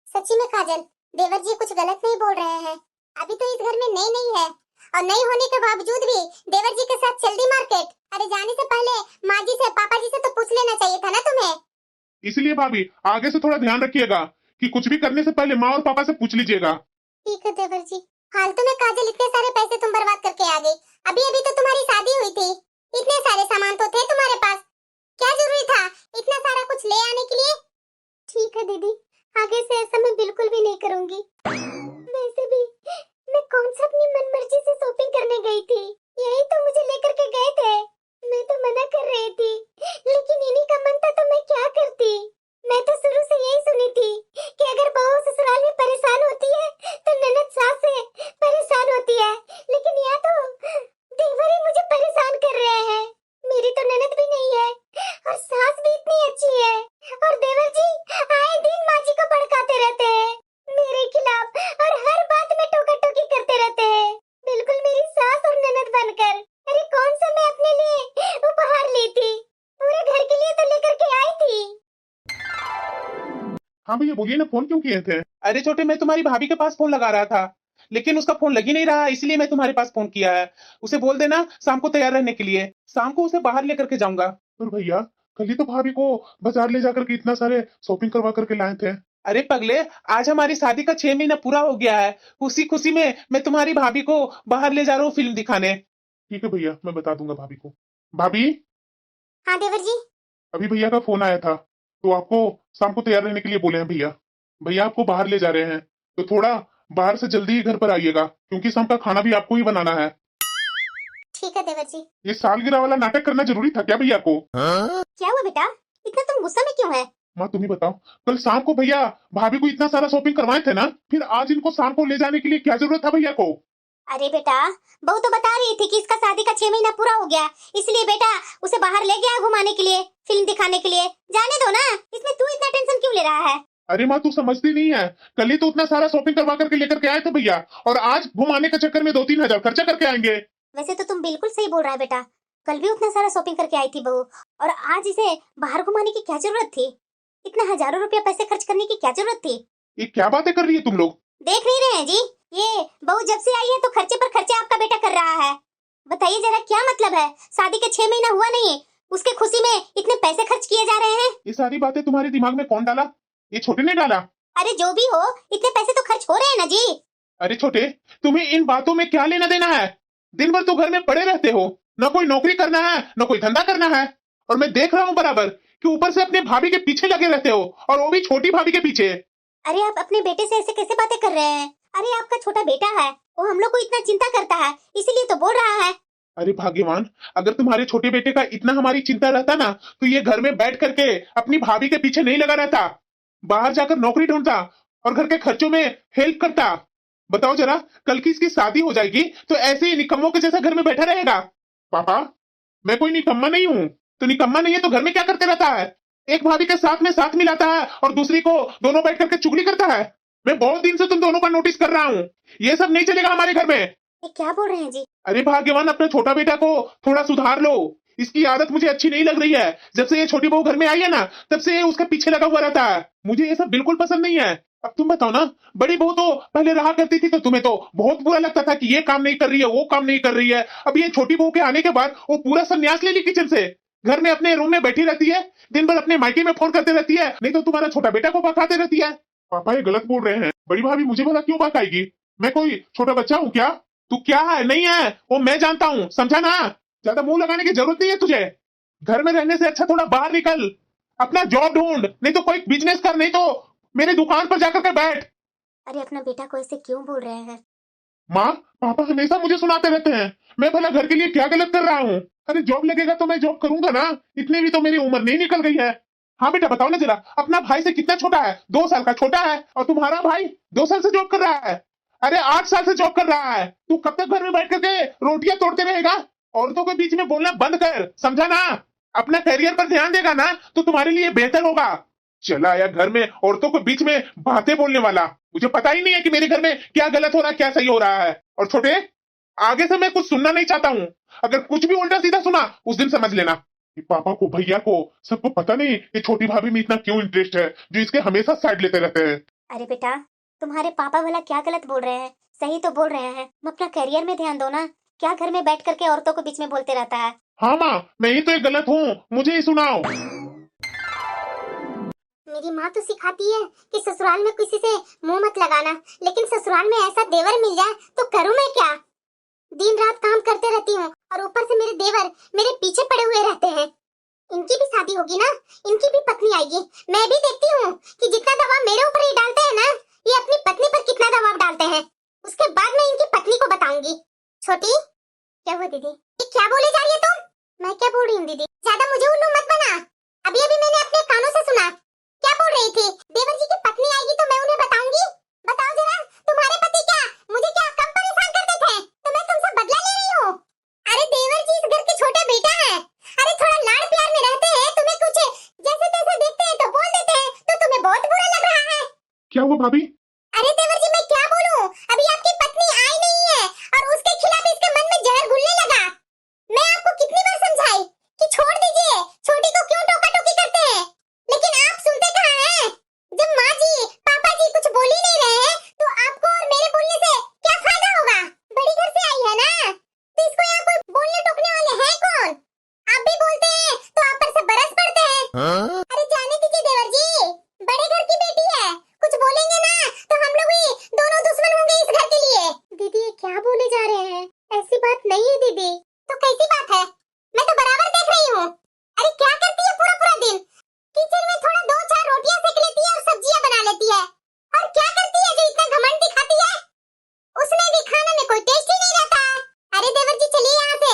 सच्ची में काजल, देवर जी कुछ गलत नहीं बोल रहे हैं। अभी तो इस घर में नई नहीं है और नई होने के बावजूद भी देवर जी के साथ चल दी मार्केट। अरे जाने से पहले माँ जी से पापा जी से तो पूछ लेना चाहिए था ना तुम्हें। इसलिए भाभी आगे से थोड़ा ध्यान रखिएगा कि कुछ भी करने से पहले माँ और पापा से पूछ लीजिएगा। ठीक है देवर जी। फालतू में काजल इतने सारे पैसे तुम बर्बाद करके आ गई। अभी अभी तो तुम्हारी शादी हुई थी, इतने सारे सामान तो थे तुम्हारे पास, क्या जरूरी था इतना सारा कुछ ले आने के लिए। ठीक है दीदी, आगे से ऐसा मैं बिल्कुल भी नहीं करूंगी। वैसे भी मैं कौन सा अपनी मनमर्जी से शॉपिंग करने गई थी, यही तो मुझे लेकर के गए थे। मैं तो मना कर रही थी, लेकिन इन्हीं का मन था तो मैं क्या करती। मैं तो शुरू से यही सुनी थी कि अगर बहू ससुराल में परेशान होती है तो ननद सास से परेशान होती है, लेकिन यहाँ तो देवर ही मुझे परेशान कर रहे हैं। मेरी तो ननद भी नहीं है और सास भी इतनी अच्छी है, और देवर जी आए दिन माँ जी को भड़काते रहते हैं मेरे खिलाफ और हर बात में टोका टोकी करते रहते हैं, बिल्कुल मेरी सास और ननद बनकर। अरे कौन सा मैं अपने लिए उपहार ली थी, पूरे घर के लिए तो लेकर के आई थी। हाँ भैया बोलिए ना, फोन क्यों किए थे? अरे छोटे, मैं तुम्हारी भाभी के पास फोन लगा रहा था, लेकिन उसका फोन लग ही नहीं रहा, इसलिए मैं तुम्हारे पास फोन किया है। उसे बोल देना शाम को तैयार रहने के लिए, शाम को उसे बाहर लेकर के जाऊंगा। पर भैया कल ही तो भाभी को बाजार ले जाकर के इतना सारे शॉपिंग करवा करके लाए थे। अरे पगले, आज हमारी शादी का 6 महीना पूरा हो गया है, उसी खुशी में मैं तुम्हारी भाभी को बाहर ले जा रहा हूँ फिल्म दिखाने। ठीक है भैया, मैं बता दूंगा भाभी को। भाभी हाँ देवर जी। अभी भैया का फोन आया था, तो आपको शाम को तैयार रहने के लिए बोले हैं भैया। भैया आपको बाहर ले जा रहे हैं, तो थोड़ा बाहर से जल्दी ही घर पर आइएगा, क्योंकि शाम का खाना भी आपको ही बनाना है। ठीक है देवर जी। ये सालगिरह वाला नाटक करना जरूरी था क्या भैया को? क्या हुआ बेटा, इतना तुम गुस्सा में क्यों है? माँ तुम ही बताओ, कल शाम को भैया भाभी को इतना सारा शॉपिंग करवाए थे ना, फिर आज इनको शाम को ले जाने के लिए क्या जरूरत था भैया को? अरे बेटा, बहू तो बता रही थी कि इसका शादी का 6 महीना पूरा हो गया, इसलिए बेटा उसे बाहर ले गया घुमाने के लिए, फिल्म दिखाने के लिए। जाने दो ना, इसमें तू इतना टेंशन क्यों ले रहा है? अरे माँ तू समझती नहीं है, कल ही तो उतना सारा शॉपिंग करवा करके लेकर के आए थे भैया, और आज घुमाने के चक्कर में 2-3 हजार खर्चा करके आएंगे। वैसे तो तुम बिल्कुल सही बोल रहा है बेटा, कल भी उतना सारा शॉपिंग करके आई थी बहू, और आज इसे बाहर घुमाने की क्या जरूरत थी? इतना हजारों रुपया पैसे खर्च करने की क्या जरूरत थी? ये क्या बातें कर रही है तुम लोग? देख नहीं रहे हैं जी, ये बहू जब से आई है तो खर्चे पर खर्चे आपका बेटा कर रहा है। बताइए जरा क्या मतलब है? शादी के 6 महीना हुआ नहीं, उसके खुशी में इतने पैसे खर्च किए जा रहे हैं। ये सारी बातें तुम्हारे दिमाग में कौन डाला? ये छोटे ने डाला। अरे जो भी हो, इतने पैसे तो खर्च हो रहे हैं ना जी। अरे छोटे, तुम्हें इन बातों में क्या लेना देना है? दिन भर तो घर में पड़े रहते हो, न कोई नौकरी करना है न कोई धंधा करना है, और मैं देख रहा हूँ बराबर कि ऊपर से अपने भाभी के पीछे लगे रहते हो, और वो भी छोटी भाभी के पीछे। अरे आप अपने बेटे से ऐसे कैसे बातें कर रहे हैं? अरे आपका छोटा बेटा है, वो हम लोग को इतना चिंता करता है, इसीलिए तो बोल रहा है। अरे भाग्यवान, अगर तुम्हारे छोटे बेटे का इतना हमारी चिंता रहता ना, तो ये घर में बैठ करके अपनी भाभी के पीछे नहीं लगा रहता, बाहर जाकर नौकरी ढूंढता और घर के खर्चों में हेल्प करता। बताओ जरा, कल की इसकी शादी हो जाएगी तो ऐसे ही निकम्मों के जैसा घर में बैठा रहेगा? पापा मैं कोई निकम्मा नहीं हूँ, तो निकम्मा नहीं है तो घर में क्या करते रहता है? एक भाभी के साथ में साथ मिलाता है और दूसरी को दोनों बैठ करके चुगली करता है। मैं बहुत दिन से तुम दोनों का नोटिस कर रहा हूँ, ये सब नहीं चलेगा हमारे घर में। ये क्या बोल रहे हैं जी? अरे भाग्यवान, अपने छोटा बेटा को थोड़ा सुधार लो, इसकी आदत मुझे अच्छी नहीं लग रही है। जब से ये छोटी बहू घर में आई है ना, तब से ये उसके पीछे लगा हुआ रहता है, मुझे ये सब बिल्कुल पसंद नहीं है। अब तुम बताओ ना, बड़ी बहू तो पहले रहा करती थी तो तुम्हें तो बहुत बुरा लगता था कि ये काम नहीं कर रही है, वो काम नहीं कर रही है। अब ये छोटी बहू के आने के बाद वो पूरा संन्यास ले ली किचन से, घर में अपने रूम में बैठी रहती है, दिन भर अपने मायके में फोन करते रहती है, नहीं तो तुम्हारा छोटा बेटा को बकाते रहती है। पापा ये गलत बोल रहे हैं, बड़ी भाभी मुझे भला क्यों बकाएगी? मैं कोई छोटा बच्चा हूँ क्या? तू क्या है नहीं है वो मैं जानता हूँ, समझा ना? ज्यादा मुंह लगाने की जरूरत नहीं है तुझे। घर में रहने से अच्छा थोड़ा बाहर निकल, अपना जॉब ढूंढ, नहीं तो कोई बिजनेस कर, नहीं तो मेरी दुकान पर जाकर के बैठ। अरे अपना बेटा को ऐसे क्यों बोल रहे हैं? माँ पापा हमेशा मुझे सुनाते रहते हैं, मैं भला घर के लिए क्या गलत कर रहा हूँ? अरे जॉब लगेगा तो मैं जॉब करूंगा ना, इतनी भी तो मेरी उम्र नहीं निकल गई है। हाँ बेटा बताओ ना जरा, अपना भाई से कितना छोटा है? 2 साल का छोटा है, और तुम्हारा भाई 2 साल से जॉब कर रहा है। अरे 8 साल से जॉब कर रहा है, तू कब तक घर में बैठ करके रोटियां तोड़ते रहेगा? औरतों के बीच में बोलना बंद कर, समझा ना? अपना करियर पर ध्यान देगा ना तो तुम्हारे लिए बेहतर होगा। चला आया घर में औरतों के बीच में बातें बोलने वाला, मुझे पता ही नहीं है कि मेरे घर में क्या गलत हो रहा है क्या सही हो रहा है। और छोटे, आगे से मैं कुछ सुनना नहीं चाहता हूँ, अगर कुछ भी उल्टा सीधा सुना उस दिन समझ लेना। कि पापा को भैया को सबको पता नहीं कि छोटी भाभी में इतना क्यों इंटरेस्ट है, जो इसके हमेशा साइड लेते रहते हैं। अरे बेटा, तुम्हारे पापा भला क्या गलत बोल रहे हैं? सही तो बोल रहे हैं, तुम अपना करियर में ध्यान दो ना, क्या घर में बैठ करके औरतों को बीच में बोलते रहता है। हाँ माँ, मैं ही तो एक गलत हूँ, मुझे ही सुनाओ। मेरी माँ तो सिखाती है कि ससुराल में किसी से मुंह मत लगाना, लेकिन ससुराल में ऐसा देवर मिल जाए तो करूँ मैं क्या। दिन रात काम करते रहती हूँ और ऊपर से मेरे देवर मेरे पीछे पड़े हुए रहते हैं। इनकी भी शादी होगी ना, इनकी भी पत्नी आएगी, मैं भी देखती हूँ कि जितना दबाव मेरे ऊपर ये डालते हैं ना, ये अपनी पत्नी पर कितना दबाव डालते हैं। उसके बाद मैं इनकी पत्नी को बताऊंगी। छोटी, क्या हुआ दीदी? ये क्या बोले जा रही है तुम? मैं क्या बोल रही हूँ दीदी? ज्यादा मुझे उल्लू मत बना। अभी अभी मैंने अपने कानों से सुना। क्या बोल रही थी? देवर जी की पत्नी आएगी तो मैं उन्हें बताऊंगी। बताओ जरा, तुम्हारे पति क्या मुझे क्या कम परेशान करते थे तो मैं तुमसे बदला ले रही हूँ? अरे देवर जी इस घर के छोटे बेटा है। अरे थोड़ा लाड़ प्यार में रहते हैं, तुम्हें कुछ जैसे तैसे देखते हैं तो बोल देते हैं, तो तुम्हें बहुत बुरा लग रहा है। क्या हुआ भाभी? अरे देवर जी मैं क्या बोलूं, अभी आपकी पत्नी आई नहीं है और उसके खिलाफ इसके मन में जहर घुलने लगा। मैं आपको कितनी बार समझाई कि छोड़ दीजिए, छोटी को क्यों टोका टोकी करते हैं, लेकिन आप सुनते कहाँ हैं? जब माँ जी पापा जी कुछ बोल ही नहीं रहे हैं तो आपको और मेरे बोलने से क्या फायदा होगा? बड़ी घर से आई है ना, तो इसको यहाँ कोई बोलने टोकने वाले हैं कौन? आप भी बोलते हैं तो आप पर से बरस पड़ते हैं। अरे जाने दीजिए देवर जी, बड़े घर की बेटी है, कुछ बोलेंगे ना तो हम लोग ही दोनों दुश्मन होंगे इस घर के लिए। दीदी ये क्या बोले जा रहे हैं? ऐसी बात नहीं है दीदी। तो कैसी बात है? मैं तो बराबर देख रही हूँ। अरे क्या करती है पूरा पूरा दिन? किचन में थोड़ा दो चार रोटियां सेक लेती है और सब्जियां बना लेती है। और क्या करती है जो इतना घमंड दिखाती है? उसमें भी खाने में कोई टेस्ट ही नहीं रहता। अरे देवर जी चलिए यहाँ से,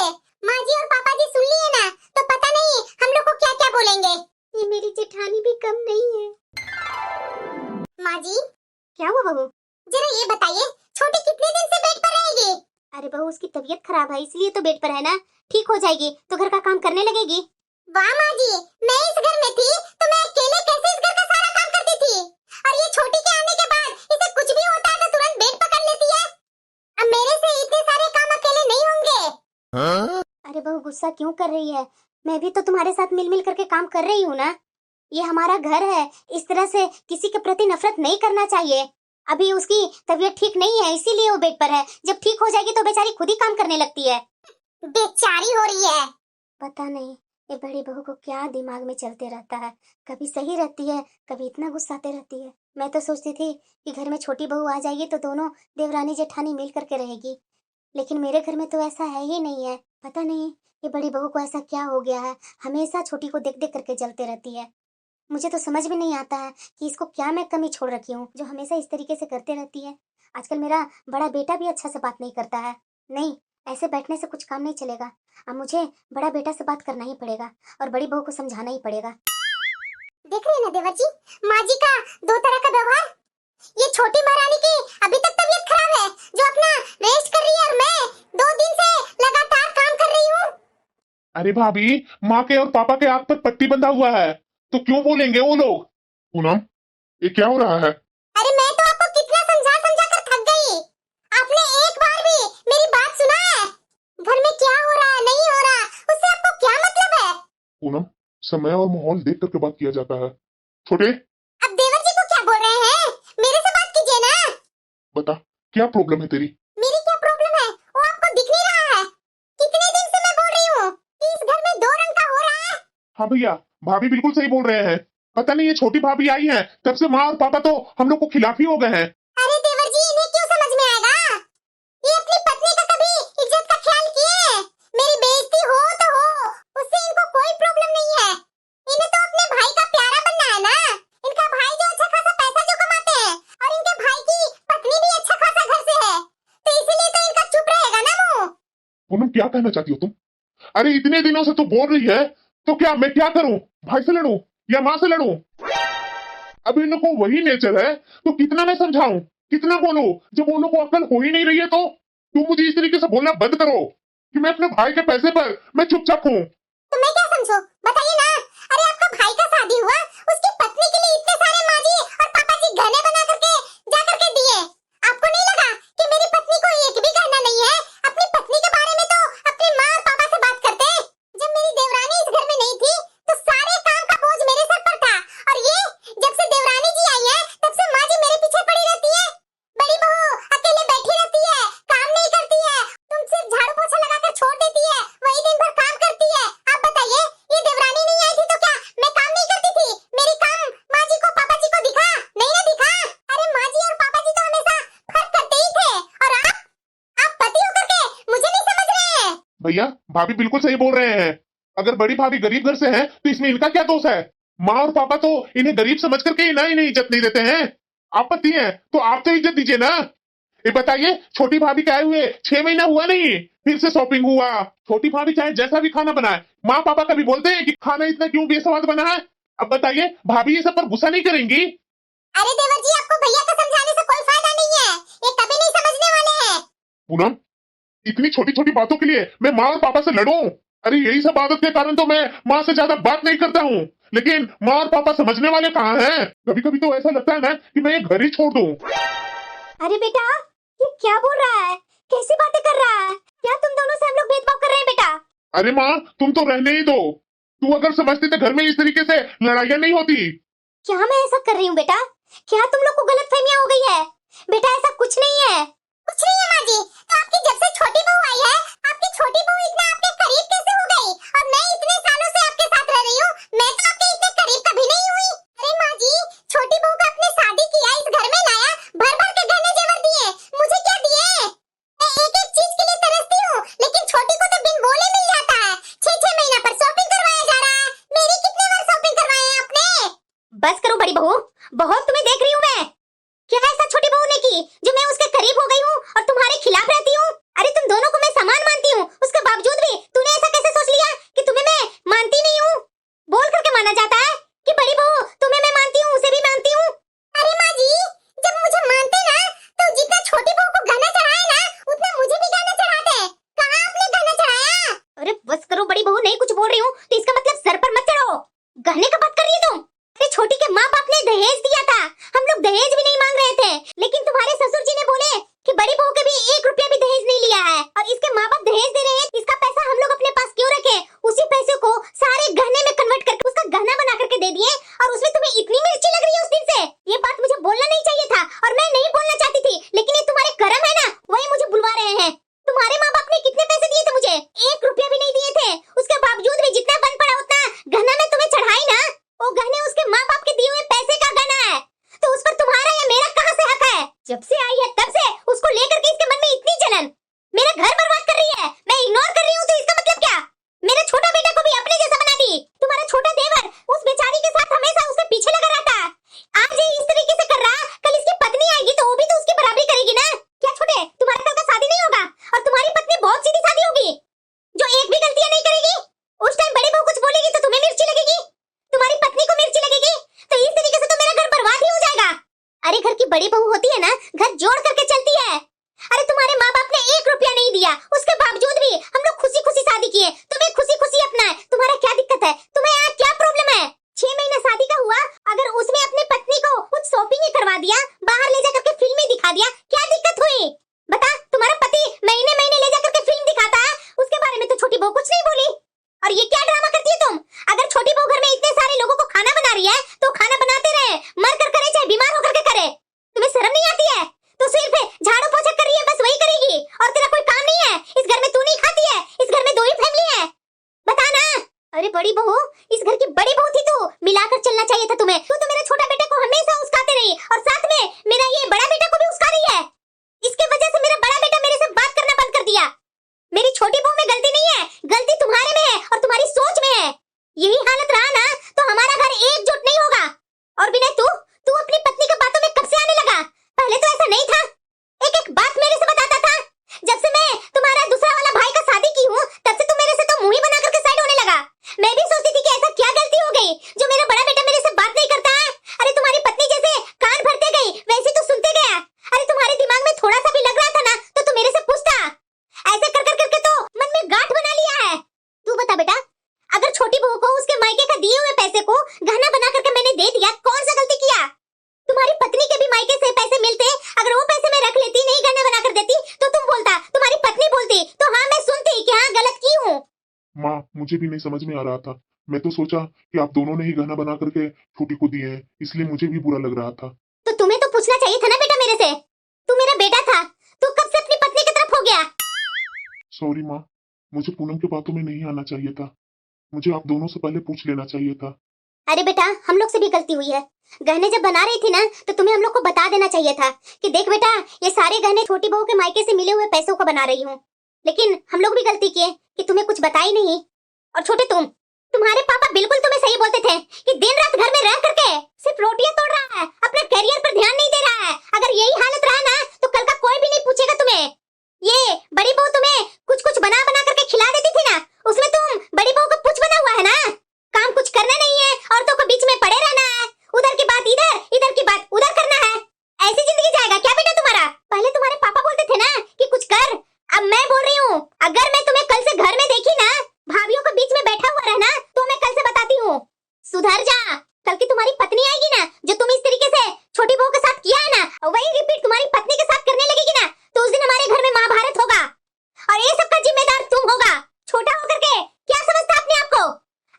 माँ जी और पापा जी सुन लिए ना तो पता नहीं हम लोग को क्या क्या बोलेंगे। ये मेरी जेठानी भी कम नहीं है। माँ जी, क्या हुआ बहू? जरा ये बताइए, छोटी कितने दिन से बेड पर रहेगी? अरे बहू उसकी तबीयत खराब है इसलिए तो बेड पर है ना, ठीक हो जाएगी तो घर का काम करने लगेगी। वाह माँ जी, मैं इस घर में थी तो मैं अकेले कैसे इस घर का सारा काम करती थी, और ये छोटी के आने के बाद इसे कुछ भी होता है तो तुरंत बेड पकड़ लेती है। अब मेरे से इतने सारे काम अकेले नहीं होंगे। अरे बहू गुस्सा क्यों कर रही है? मैं भी तो तुम्हारे साथ मिल मिल करके काम कर रही हूँ ना, ये हमारा घर है, इस तरह से किसी के प्रति नफरत नहीं करना चाहिए। अभी उसकी तबीयत ठीक नहीं है इसीलिए वो बेड पर है, जब ठीक हो जाएगी तो बेचारी खुद ही काम करने लगती है। बेचारी हो रही है। पता नहीं ये बड़ी बहू को क्या दिमाग में चलते रहता है, कभी सही रहती है कभी इतना गुस्साते रहती है। मैं तो सोचती थी कि घर में छोटी बहू आ जाएगी तो दोनों देवरानी जेठानी मिल करके रहेगी, लेकिन मेरे घर में तो ऐसा है ही नहीं है। पता नहीं ये बड़ी बहू को ऐसा क्या हो गया है, हमेशा छोटी को देख देख करके जलते रहती है। मुझे तो समझ में नहीं आता है कि इसको क्या मैं कमी छोड़ रखी हूँ जो हमेशा इस तरीके से करते रहती है। आजकल मेरा बड़ा बेटा भी अच्छा से बात नहीं करता है। नहीं, ऐसे बैठने से कुछ काम नहीं चलेगा, अब मुझे बड़ा बेटा से बात करना ही पड़ेगा और बड़ी बहू को समझाना ही पड़ेगा। देख रहे हैं ना देवर जी, माँ जी का दो तरह का व्यवहार। ये छोटी महारानी की अभी तक तबीयत खराब है जो अपना रेस्ट कर रही है और मैं 2 दिन से लगातार काम कर रही हूँ। अरे भाभी, माँ के और पापा के आंख पर पट्टी बंधा हुआ है तो क्यों बोलेंगे वो लोग? पूनम, ये क्या हो रहा है? अरे मैं तो आपको कितना समझा समझा कर थक गई, आपने एक बार भी मेरी बात सुना है? घर में क्या हो रहा है नहीं हो रहा उससे आपको क्या मतलब है? पूनम, समय और माहौल देख करके बात किया जाता है। छोटे, अब देवर जी को क्या बोल रहे हैं? मेरे से बात कीजिए ना। बता क्या प्रॉब्लम है तेरी? मेरी क्या प्रॉब्लम है वो आपको दिख नहीं रहा है? कितने दिन से मैं बोल रही हूँ कि इस घर में 2 रंग का हो रहा है। हाँ भैया, भाभी बिल्कुल सही बोल रहे हैं। पता नहीं ये छोटी भाभी आई है तब से माँ और पापा तो हम लोग को खिलाफ ही हो गए हैं। अरे देवर जी इन्हें क्यों समझ में आएगा? ये अपनी पत्नी का कभी इज्जत का ख्याल किए? मेरी बेइज्जती हो तो हो, उससे इनको कोई प्रॉब्लम नहीं है। इन्हें तो अपने भाई का प्यारा बनना है ना। इनका भाई जो अच्छा खासा पैसा जो कमाते हैं और इनके भाई की पत्नी भी अच्छा खासा घर से है, तो इसीलिए तो इनका चुप रहेगा ना मुंह। पूनम क्या कहना चाहती हो तुम? अरे इतने दिनों से तू बोल रही है तो क्या मैं क्या करूं? भाई से लड़ूं या माँ से लड़ूं? अब इन लोग को वही नेचर है तो कितना मैं समझाऊं, कितना बोलूं? जब उन लोग को अक्ल हो ही नहीं रही है तो तुम मुझे इस तरीके से बोलना बंद करो कि मैं अपने भाई के पैसे पर मैं चुपचाप हूँ। तो मैं क्या समझूं? बताइए ना। अरे आपका भाई का शादी हुआ, उसकी पत्नी के लिए इतने सारे माँ जी और पापा जी गहने बना करके जा करके दिए। आपको नहीं लगा कि मेरी पत्नी को एक भी गहना नहीं है? अपनी पत्नी के बारे में तो अपनी माँ और पापा से बात करते। जब मेरी देवरानी इस घर में नहीं थी तो सारे काम का बोझ मेरे सर पर था, और ये जब से देवरानी जी आई है तब से माँ जी मेरे पीछे पड़ी रहती है। बड़ी बहू अकेले बैठी रहती भैया भाभी बिल्कुल सही बोल रहे हैं। अगर बड़ी भाभी गरीब घर से है तो इसमें इनका क्या दोष है? माँ और पापा तो इन्हें गरीब समझ करके इन्हें इज्जत नहीं देते हैं। आप पति हैं तो आप तो इज्जत दीजिए ना। ये बताइए, छोटी भाभी के आए हुए 6 महीना हुआ नहीं, फिर से शॉपिंग हुआ। छोटी भाभी चाहे जैसा भी खाना बनाए, माँ पापा कभी बोलते हैं कि खाना इतना क्यों बेस्वाद बना है? अब बताइए, भाभी ये सब पर गुस्सा नहीं करेंगी? अरे देवर जी, आपको भैया को समझाने से कोई फायदा नहीं है, ये कभी नहीं समझने वाले हैं। पूनम, इतनी छोटी छोटी बातों के लिए मैं माँ और पापा से लड़ूं? अरे यही सब आदत के कारण तो मैं माँ से ज्यादा बात नहीं करता हूँ, लेकिन माँ और पापा समझने वाले कहाँ हैं? कभी कभी तो ऐसा लगता है ना कि मैं ये घर ही छोड़ दूं। अरे बेटा, ये क्या बोल रहा है? कैसी बातें कर रहा है? क्या तुम दोनों से हम लोग भेदभाव कर रहे हैं बेटा? अरे माँ, तुम तो रहने ही दो। तू अगर समझती तो घर में इस तरीके से लड़ाइयाँ नहीं होती। क्या मैं ऐसा कर रही हूँ बेटा? क्या तुम लोग को गलतफहमियां हो गई है? बेटा ऐसा कुछ नहीं है। कुछ नहीं है माँ जी। तो आपकी जब से छोटी बहू आई है, आपकी छोटी बहू इतना आपके करीब कैसे हो गई? और मैं इतने सालों से आपके साथ रह रही हूँ, मैं तो आपके इतने करीब कभी नहीं हुई। अरे माँ जी, छोटी बहू को आपने शादी किया, इस घर में लाया, भर भर के गहने जेवर दिए, मुझे क्या दिए? मैं एक एक चीज के लिए तरसती हूँ, लेकिन छोटी को तो बिन बोले मिल जाता है। 6-6 महीना पर शॉपिंग करवाया जा रहा है। मेरी कितने बार शॉपिंग करवाए हैं आपने? बस करो बड़ी बहू, बहुत तुम्हें देख रही हूँ मैं। क्या ऐसा छोटी बहू ने की जो मैं उसके करीब हो गई हूँ और तुम्हारे खिलाफ रहती हूँ? अरे तुम दोनों को मैं समान मानती हूँ, उसके बावजूद भी तूने ऐसा कैसे सोच लिया कि तुम्हें मैं मानती नहीं हूँ? बोल करके माना जाता है कि बड़ी बहू तुम्हें मैं मानती हूँ, उसे भी मानती हूँ। अरे माँ जी, जब मुझे मानते ना तो जितना छोटी बहू को गहना चढ़ाए ना, उतना मुझे भी गहना चढ़ाते। कहाँ आपने गहना चढ़ाया? अरे बस करो बड़ी बहू, नहीं कुछ बोल रही हूँ तो इसका मतलब सर पर मत चढ़ो। गहने का बात कर रही है तुम? अरे छोटी के माँ बाप ने दहेज दिया था, हम लोग दहेज भी नहीं मांग रहे थे, लेकिन तुम्हारे ससुर जी ने बोले कि बड़ी बहू के भी 1 रुपया भी दहेज नहीं लिया है और इसके माँ बाप दहेज दे रहे हैं, इसका पैसा हम लोग अपने पास क्यों रखें? उसी पैसे को सारे गहने में कन्वर्ट करके उसका गहना बना करके दे दिए और उसमें तुम्हें इतनी मिर्ची लग रही है उस दिन से। ये बात मुझे बोलना नहीं चाहिए था और मैं नहीं बोलना चाहती थी, लेकिन ये तुम्हारे कर्म है ना, वही मुझे बुलवा रहे हैं। तुम्हारे माँ बाप ने कितने पैसे दिए थे मुझे? 1 रुपया भी नहीं दिए थे, उसके बावजूद भी जितना बन पड़ा उतना गहना मैं तुम्हें चढ़ाई ना। वो गहने उसके माँ बाप के दिए हुए पैसे का गहना है, तो उस पर तुम्हारा या मेरा कहाँ से हक है? जब से आई है तब से उसको लेकर के इसके मन में इतनी जलन, मेरा घर बर्बाद कर रही है, मैं इग्नोर कर रही हूँ तो इसका मतलब क्या? मेरे छोटा बेटा को भी अपने जैसा बना दी। तुम्हारा छोटा देवर उस बेचारी के साथ हमेशा उसके पीछे लगा रहता है। आज ये इस तरीके से कर रहा, कल इसकी पत्नी आएगी तो वो भी तो उसकी बराबरी करेगी ना। क्या छोटे, तुम्हारे कल का शादी नहीं होगा और तुम्हारी पत्नी बहुत सीधी सादी होगी जो एक भी गलतियां नहीं करेगी। उस टाइम बड़ी बहू कुछ बोलेगी तो तुम्हें मिर्ची लगेगी, तुम्हारी पत्नी को मिर्ची लगेगी, तो इस तरीके से तो मेरा घर बर्बाद ही हो जाएगा। अरे घर की बड़ी बहू होती है ना, घर जोड़ करके चलती है। अरे तुम्हारे माँ बाप ने 1 रुपया नहीं दिया, उसके बावजूद भी हम लोग खुशी खुशी शादी किए, तुम्हें खुशी खुशी अपनाए। तुम्हारा क्या दिक्कत है? तुम्हें यहाँ क्या प्रॉब्लम है? 6 महीना शादी का हुआ, अगर उसमें अपनी पत्नी को कुछ शॉपिंग ही करवा दिया, बाहर ले जाकर के फिल्म ही दिखा दिया, क्या दिक्कत हुई? बता, तुम्हारा पति महीने महीने ले जाकर के फिल्म दिखाता है, उसके बारे में तो छोटी बहू कुछ नहीं बोली। और ये क्या ड्रामा करती है तुम? अगर छोटी बहू घर में इतने सारे लोगों को खाना बना रही है तो खाना बनाते रहे, मर कर करे चाहे बीमार होकर के करे। तुम्हें शर्म नहीं आती है? तो सिर्फ झाड़ू पोछा कर रही है, बस वही करेगी और तेरा कोई काम नहीं है। इस घर में तू नहीं खाती है, इस घर में 2 ही फैमिली है, बता ना। अरे बड़ी बहू, इस घर की बड़ी बहू थी तू, मिलाकर चलना चाहिए था तुम्हें। तू तो मेरे छोटा बेटे को हमेशा उस्काते रही और साथ में मेरा ये बड़ा बेटा को भी उस्का रही है। इसके वजह से मेरा बड़ा बेटा मेरे से बात करना बंद कर दिया। मेरी छोटी बहू में गलती नहीं है, गलती तुम्हारे में है और तुम्हारी सोच में है। यही हालत रहा ना तो हमारा घर एकजुट नहीं होगा। और विनय, तू अपनी पत्नी की बातों में कब से आने लगा? पहले तो ऐसा नहीं था, एक एक बात मेरे से बताता था। जब से मैं तुम्हारा दूसरा वाला भाई का शादी की हूँ तब से तू मेरे से तो मुंह ही बना करके साइड होने लगा। मैं भी सोचती थी कि ऐसा क्या गलती हो गई जो मेरा बड़ा बेटा मेरे से बात नहीं करता है। अरे तुम्हारी पत्नी जैसे कान भरते गई वैसे तू सुनते गया। अरे तुम्हारे दिमाग में थोड़ा सा भी लग रहा था ना तो तू मेरे से पूछता। ऐसे कर कर करके तो मन में गांठ बना लिया है। तू बता बेटा, अगर छोटी बहू को उसके मायके का दिए हुए पैसे को गहना बना करके मैंने दे दिया, कौन सा गलती किया? तुम्हारी पत्नी के भी मायके से पैसे मिलते, अगर वो पैसे मैं रख लेती, नहीं गहना बना कर देती तो तुम बोलता, तुम्हारी पत्नी बोलती तो हाँ मैं सुनती कि हाँ गलत की हूँ। माँ, मुझे भी नहीं समझ में आ रहा था। मैं तो सोचा कि आप दोनों ने ही गहना बना करके छोटी को दिए हैं, इसलिए मुझे भी बुरा लग रहा था। तो तुम्हें तो पूछना चाहिए था ना बेटा मेरे से, तू मेरा बेटा था, तू कब से अपनी पत्नी की तरफ हो गया? सॉरी माँ, मुझे पूनम के बातों में नहीं आना चाहिए था, मुझे आप दोनों से पहले पूछ लेना चाहिए था। अरे बेटा, हम लोग से भी गलती हुई है। गहने जब बना रही थी ना तो तुम्हें हम लोग को बता देना चाहिए था कि देख बेटा, ये सारे गहने छोटी बहू के मायके से मिले हुए पैसों को बना रही हूँ। लेकिन हम लोग भी गलती किए, कि तुम्हें कुछ बताई नहीं। और छोटे तुम्हारे पापा बिल्कुल तुम्हें सही बोलते थे कि दिन रात घर में रह करके सिर्फ रोटियां तोड़ रहा है, अपना करियर पर ध्यान नहीं दे रहा है। अगर यही हालत रहा ना तो कल का कोई भी नहीं पूछेगा तुम्हें। ये बड़ी बहू तुम्हें कुछ कुछ बना बना करके खिला देती थी ना, उसमें तुम बड़ी बहू का पुच बना हुआ है ना। काम कुछ करना नहीं है, औरतों को बीच में पड़े रहना है, उधर की बात इधर, इधर की बात उधर करना है। ऐसी जिंदगी जाएगा क्या बेटा तुम्हारा? पहले तुम्हारे पापा बोलते थे ना कि कुछ कर, अब मैं बोल रही हूँ अगर मैं तुम्हें कल से घर में देखी ना भाभीयों के बीच में बैठा हुआ रहना तो मैं कल से बताती हूँ सुधर जा। कल की तुम्हारी पत्नी आएगी ना, जो तुम इस तरीके से छोटी बहू के साथ किया है ना, वही रिपीट तुम्हारी पत्नी के साथ करने लगेगी ना, तो उस दिन हमारे घर में महाभारत होगा और ये सब का जिम्मेदार तुम होगा। छोटा होकर के क्या समझता अपने आप को?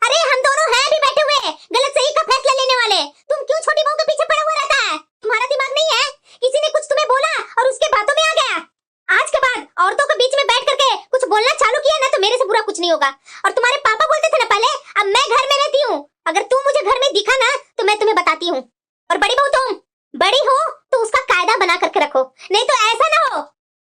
अरे हम दोनों हैं भी बैठे हुए गलत सही का फैसला लेने वाले, तुम क्यों छोटी बहू के पीछे पड़ा हुआ रहता है? तुम्हारा दिमाग नहीं है? किसी ने कुछ तुम्हें बोला और उसके बातों में आ गया। आज के बाद औरतों के बीच में बैठ करके कुछ बोलना चालू किया ना तो मेरे से बुरा कुछ नहीं होगा। और तुम्हारे पापा बोलते थे ना पहले, अब मैं घर में रहती हूँ, अगर तू मुझे घर में दिखा ना तो मैं तुम्हें बताती हूँ। और बड़ी बहू तुम बड़ी हो तो उसका कायदा बना करके रखो, नहीं तो ऐसा ना हो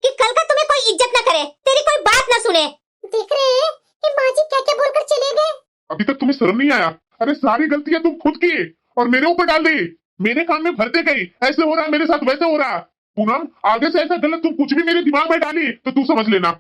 कि कल का तुम्हें कोई इज्जत ना करे, तेरी कोई बात ना सुने। देख रहे हैं कि माँ जी क्या क्या बोलकर चले गए। अभी तक तुम्हें शर्म नहीं आया? अरे सारी गलतियां तुम खुद की और मेरे ऊपर डाल दी। मेरे काम में भरते गई, ऐसे हो रहा है मेरे साथ वैसे हो रहा। पूनम आगे से ऐसा गलत तुम कुछ भी मेरे दिमाग में डाली तो तू समझ लेना।